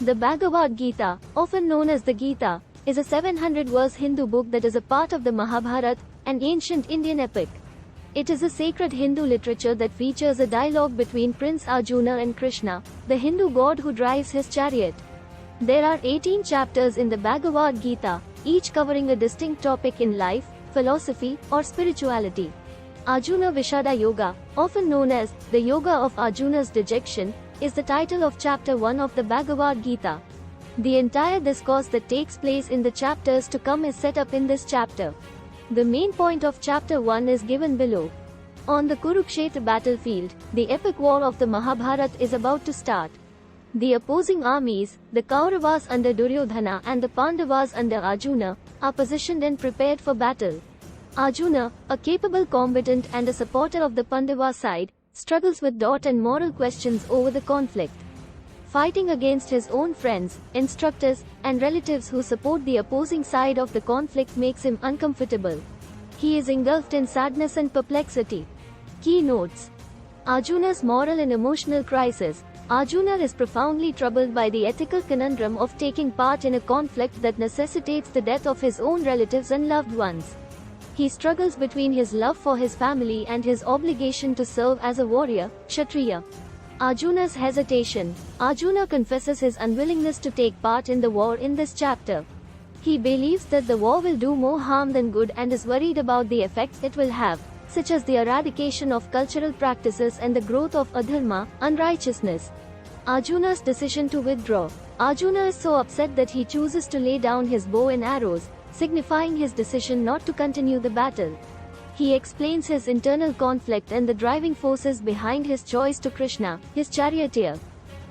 The Bhagavad Gita, often known as the Gita, is a 700-verse Hindu book that is a part of the Mahabharata, an ancient Indian epic. It is a sacred Hindu literature that features a dialogue between Prince Arjuna and Krishna, the Hindu god who drives his chariot. There are 18 chapters in the Bhagavad Gita, each covering a distinct topic in life, philosophy, or spirituality. Arjuna Vishada Yoga, often known as the Yoga of Arjuna's Dejection, is the title of Chapter 1 of the Bhagavad Gita. The entire discourse that takes place in the chapters to come is set up in this chapter. The main point of Chapter 1 is given below. On the Kurukshetra battlefield, the epic war of the Mahabharata is about to start. The opposing armies, the Kauravas under Duryodhana and the Pandavas under Arjuna, are positioned and prepared for battle. Arjuna, a capable combatant and a supporter of the Pandava side, struggles with doubt and moral questions over the conflict. Fighting against his own friends, instructors, and relatives who support the opposing side of the conflict makes him uncomfortable. He is engulfed in sadness and perplexity. Key notes: Arjuna's moral and emotional crisis. Arjuna is profoundly troubled by the ethical conundrum of taking part in a conflict that necessitates the death of his own relatives and loved ones. He struggles between his love for his family and his obligation to serve as a warrior, Kshatriya. Arjuna's hesitation. Arjuna confesses his unwillingness to take part in the war in this chapter. He believes that the war will do more harm than good and is worried about the effects it will have, such as the eradication of cultural practices and the growth of adharma, unrighteousness. Arjuna's decision to withdraw. Arjuna is so upset that he chooses to lay down his bow and arrows, signifying his decision not to continue the battle. He explains his internal conflict and the driving forces behind his choice to Krishna, his charioteer.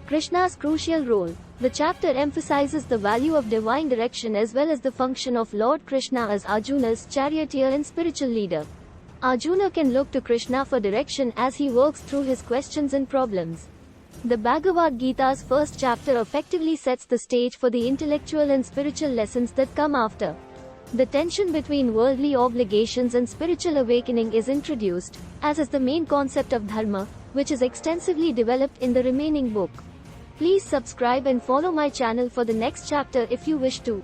Krishna's crucial role. The chapter emphasizes the value of divine direction as well as the function of Lord Krishna as Arjuna's charioteer and spiritual leader. Arjuna can look to Krishna for direction as he works through his questions and problems. The Bhagavad Gita's first chapter effectively sets the stage for the intellectual and spiritual lessons that come after. The tension between worldly obligations and spiritual awakening is introduced, as is the main concept of dharma, which is extensively developed in the remaining book. Please subscribe and follow my channel for the next chapter if you wish to.